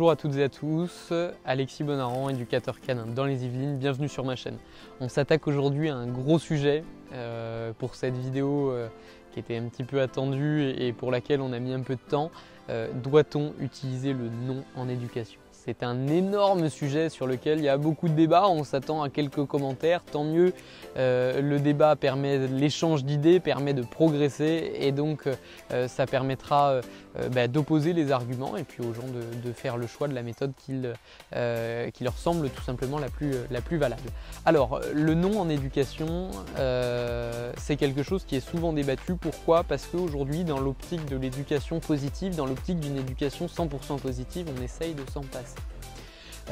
Bonjour à toutes et à tous, Alexis Bonaran, éducateur canin dans les Yvelines, bienvenue sur ma chaîne. On s'attaque aujourd'hui à un gros sujet pour cette vidéo qui était un petit peu attendue et pour laquelle on a mis un peu de temps. Doit-on utiliser le non en éducation ? C'est un énorme sujet sur lequel il y a beaucoup de débats, on s'attend à quelques commentaires, tant mieux. Le débat permet l'échange d'idées, permet de progresser et donc ça permettra d'opposer les arguments et puis aux gens de faire le choix de la méthode qui leur semble tout simplement la plus valable. Alors, le non en éducation, c'est quelque chose qui est souvent débattu. Pourquoi ? Parce qu'aujourd'hui, dans l'optique de l'éducation positive, dans l'optique d'une éducation 100% positive, on essaye de s'en passer.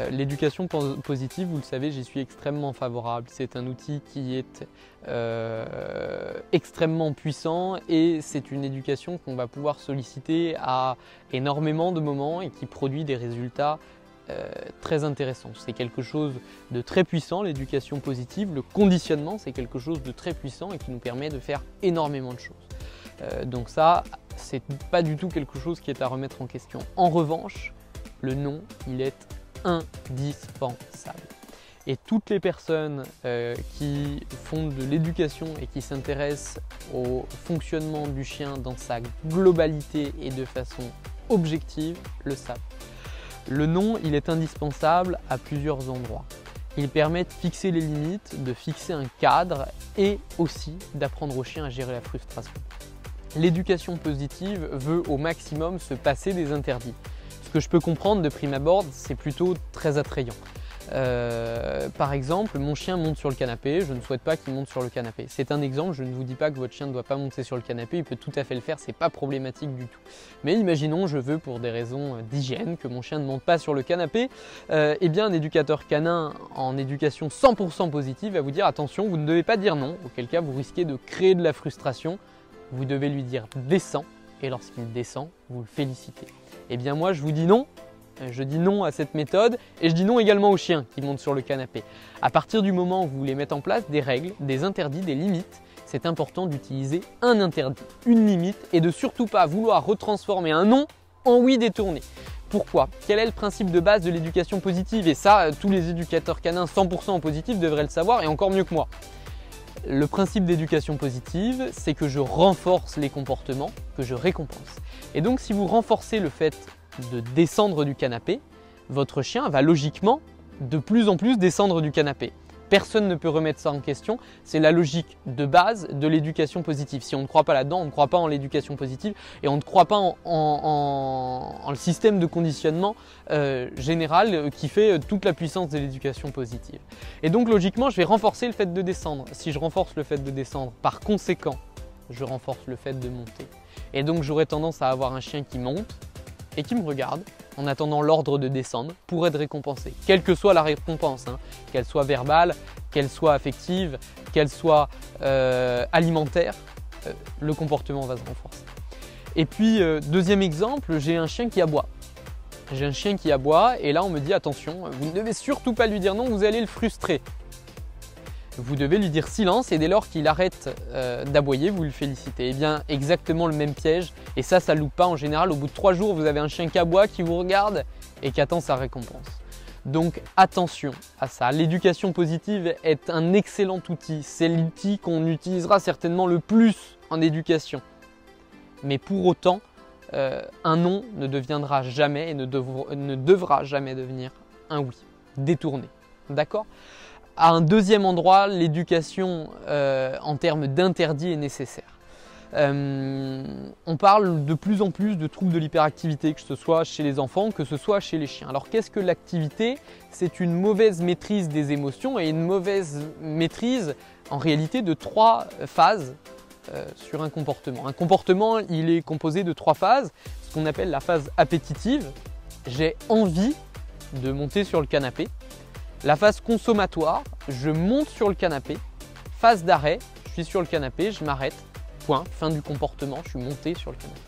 L'éducation positive, vous le savez, j'y suis extrêmement favorable. C'est un outil qui est extrêmement puissant et c'est une éducation qu'on va pouvoir solliciter à énormément de moments et qui produit des résultats très intéressants. C'est quelque chose de très puissant, l'éducation positive. Le conditionnement, c'est quelque chose de très puissant et qui nous permet de faire énormément de choses. Donc ça, c'est pas du tout quelque chose qui est à remettre en question. En revanche, le non, il est indispensable. Et toutes les personnes qui font de l'éducation et qui s'intéressent au fonctionnement du chien dans sa globalité et de façon objective le savent. Le non, il est indispensable à plusieurs endroits. Il permet de fixer les limites, de fixer un cadre et aussi d'apprendre au chien à gérer la frustration. L'éducation positive veut au maximum se passer des interdits. Ce que je peux comprendre de prime abord, c'est plutôt très attrayant. Par exemple, mon chien monte sur le canapé, je ne souhaite pas qu'il monte sur le canapé. C'est un exemple, je ne vous dis pas que votre chien ne doit pas monter sur le canapé, il peut tout à fait le faire, c'est pas problématique du tout. Mais imaginons, je veux pour des raisons d'hygiène que mon chien ne monte pas sur le canapé, eh bien un éducateur canin en éducation 100% positive va vous dire attention, vous ne devez pas dire non, auquel cas vous risquez de créer de la frustration, vous devez lui dire descends et lorsqu'il descend, vous le félicitez. Eh bien moi je vous dis non. Je dis non à cette méthode et je dis non également aux chiens qui montent sur le canapé. À partir du moment où vous voulez mettre en place des règles, des interdits, des limites, c'est important d'utiliser un interdit, une limite et de surtout pas vouloir retransformer un non en oui détourné. Pourquoi ? Quel est le principe de base de l'éducation positive ? Et ça, tous les éducateurs canins 100% en positif devraient le savoir et encore mieux que moi. Le principe d'éducation positive, c'est que je renforce les comportements que je récompense. Et donc si vous renforcez le fait de descendre du canapé, votre chien va logiquement de plus en plus descendre du canapé. Personne ne peut remettre ça en question, c'est la logique de base de l'éducation positive. Si on ne croit pas là-dedans, on ne croit pas en l'éducation positive et on ne croit pas en le système de conditionnement général qui fait toute la puissance de l'éducation positive. Et donc logiquement, je vais renforcer le fait de descendre. Si je renforce le fait de descendre, par conséquent, je renforce le fait de monter. Et donc j'aurai tendance à avoir un chien qui monte et qui me regarde en attendant l'ordre de descendre pour être récompensé. Quelle que soit la récompense, qu'elle soit verbale, qu'elle soit affective, qu'elle soit alimentaire, le comportement va se renforcer. Et puis, deuxième exemple, j'ai un chien qui aboie. J'ai un chien qui aboie et là on me dit attention, vous ne devez surtout pas lui dire non, vous allez le frustrer. Vous devez lui dire silence et dès lors qu'il arrête d'aboyer, vous le félicitez. Eh bien, exactement le même piège et ça ne loupe pas en général. Au bout de 3 jours, vous avez un chien qui aboie, qui vous regarde et qui attend sa récompense. Donc attention à ça. L'éducation positive est un excellent outil. C'est l'outil qu'on utilisera certainement le plus en éducation. Mais pour autant, un non ne deviendra jamais et ne devra jamais devenir un oui détourné. D'accord ? À un deuxième endroit, l'éducation en termes d'interdit est nécessaire. On parle de plus en plus de troubles de l'hyperactivité, que ce soit chez les enfants, que ce soit chez les chiens. Alors qu'est-ce que l'activité ? C'est une mauvaise maîtrise des émotions et une mauvaise maîtrise en réalité de 3 phases sur un comportement. Un comportement, il est composé de 3 phases, ce qu'on appelle la phase appétitive. J'ai envie de monter sur le canapé. La phase consommatoire, je monte sur le canapé. Phase d'arrêt, je suis sur le canapé, je m'arrête. Point, fin du comportement, je suis monté sur le canapé.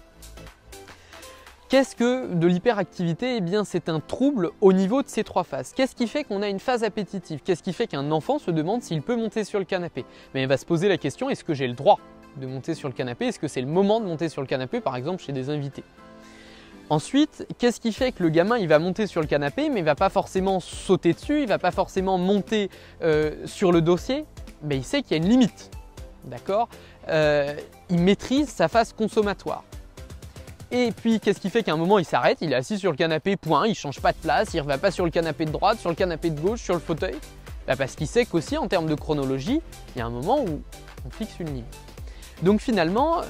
Qu'est-ce que de l'hyperactivité ? Eh bien, c'est un trouble au niveau de ces 3 phases. Qu'est-ce qui fait qu'on a une phase appétitive ? Qu'est-ce qui fait qu'un enfant se demande s'il peut monter sur le canapé ? Mais il va se poser la question, est-ce que j'ai le droit de monter sur le canapé ? Est-ce que c'est le moment de monter sur le canapé, par exemple chez des invités ? Ensuite, qu'est-ce qui fait que le gamin il va monter sur le canapé mais il ne va pas forcément sauter dessus, il ne va pas forcément monter sur le dossier? Ben, il sait qu'il y a une limite, d'accord? Il maîtrise sa phase consommatoire. Et puis, qu'est-ce qui fait qu'à un moment, il s'arrête, il est assis sur le canapé, point, il ne change pas de place, il ne va pas sur le canapé de droite, sur le canapé de gauche, sur le fauteuil? Ben, parce qu'il sait qu'aussi, en termes de chronologie, il y a un moment où on fixe une limite. Donc finalement,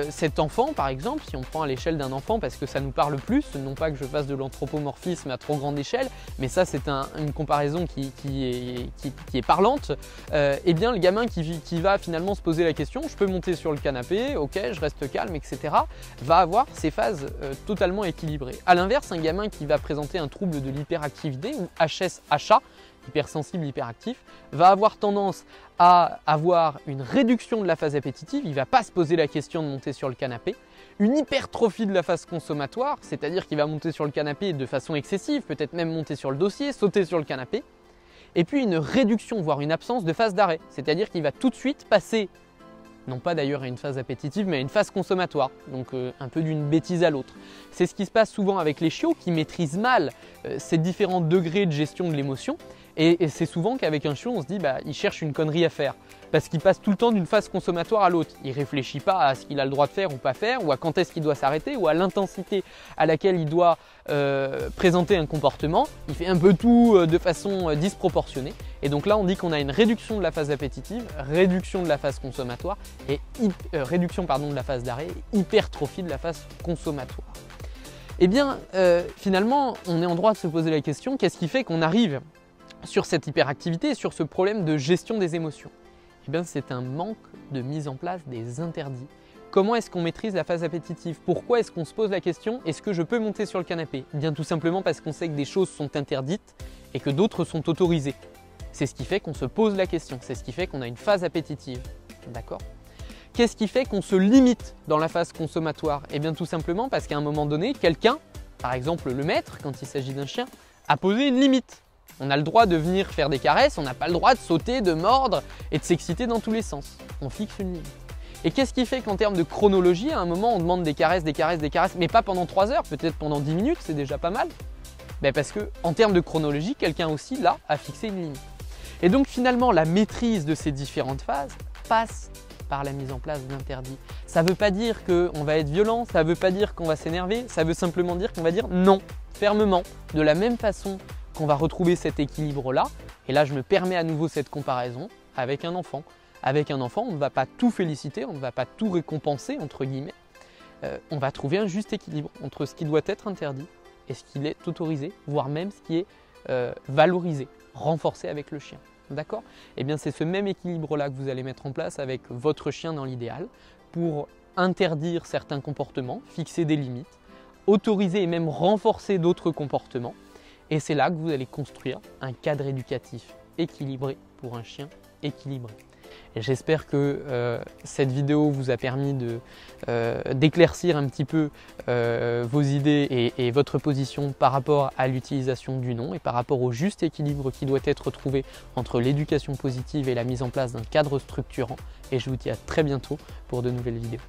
cet enfant, par exemple, si on prend à l'échelle d'un enfant, parce que ça nous parle plus, non pas que je fasse de l'anthropomorphisme à trop grande échelle, mais ça c'est une comparaison qui est parlante, eh bien le gamin qui va finalement se poser la question, je peux monter sur le canapé, ok, je reste calme, etc., va avoir ses phases totalement équilibrées. A l'inverse, un gamin qui va présenter un trouble de l'hyperactivité, ou HSHA, hypersensible, hyperactif, va avoir tendance à avoir une réduction de la phase appétitive, il ne va pas se poser la question de monter sur le canapé, une hypertrophie de la phase consommatoire, c'est-à-dire qu'il va monter sur le canapé de façon excessive, peut-être même monter sur le dossier, sauter sur le canapé, et puis une réduction, voire une absence de phase d'arrêt, c'est-à-dire qu'il va tout de suite passer, non pas d'ailleurs à une phase appétitive, mais à une phase consommatoire, donc un peu d'une bêtise à l'autre. C'est ce qui se passe souvent avec les chiots qui maîtrisent mal ces différents degrés de gestion de l'émotion. Et c'est souvent qu'avec un chiot, on se dit il cherche une connerie à faire parce qu'il passe tout le temps d'une phase consommatoire à l'autre. Il ne réfléchit pas à ce qu'il a le droit de faire ou pas faire, ou à quand est-ce qu'il doit s'arrêter, ou à l'intensité à laquelle il doit présenter un comportement. Il fait un peu tout de façon disproportionnée. Et donc là, on dit qu'on a une réduction de la phase appétitive, réduction de la phase consommatoire et réduction de la phase d'arrêt, et hypertrophie de la phase consommatoire. Eh bien, finalement, on est en droit de se poser la question, qu'est-ce qui fait qu'on arrive sur cette hyperactivité, sur ce problème de gestion des émotions? Eh bien, c'est un manque de mise en place des interdits. Comment est-ce qu'on maîtrise la phase appétitive? Pourquoi est-ce qu'on se pose la question, est-ce que je peux monter sur le canapé? Eh bien, tout simplement parce qu'on sait que des choses sont interdites et que d'autres sont autorisées. C'est ce qui fait qu'on se pose la question, c'est ce qui fait qu'on a une phase appétitive. D'accord? Qu'est-ce qui fait qu'on se limite dans la phase consommatoire? Eh bien, tout simplement parce qu'à un moment donné, quelqu'un, par exemple le maître, quand il s'agit d'un chien, a posé une limite. On a le droit de venir faire des caresses, on n'a pas le droit de sauter, de mordre et de s'exciter dans tous les sens. On fixe une limite. Et qu'est-ce qui fait qu'en termes de chronologie, à un moment on demande des caresses, mais pas pendant 3 heures, peut-être pendant 10 minutes, c'est déjà pas mal? Parce qu'en termes de chronologie, quelqu'un aussi là a fixé une limite. Et donc finalement, la maîtrise de ces différentes phases passe par la mise en place d'interdits. Ça ne veut pas dire qu'on va être violent, ça ne veut pas dire qu'on va s'énerver, ça veut simplement dire qu'on va dire non, fermement, de la même façon qu'on va retrouver cet équilibre-là. Et là, je me permets à nouveau cette comparaison avec un enfant. Avec un enfant, on ne va pas tout féliciter, on ne va pas tout récompenser, entre guillemets. On va trouver un juste équilibre entre ce qui doit être interdit et ce qui est autorisé, voire même ce qui est valorisé, renforcé avec le chien. D'accord? Eh bien, c'est ce même équilibre-là que vous allez mettre en place avec votre chien dans l'idéal pour interdire certains comportements, fixer des limites, autoriser et même renforcer d'autres comportements. Et c'est là que vous allez construire un cadre éducatif équilibré pour un chien équilibré. Et j'espère que cette vidéo vous a permis d'éclaircir un petit peu vos idées et votre position par rapport à l'utilisation du nom et par rapport au juste équilibre qui doit être trouvé entre l'éducation positive et la mise en place d'un cadre structurant. Et je vous dis à très bientôt pour de nouvelles vidéos.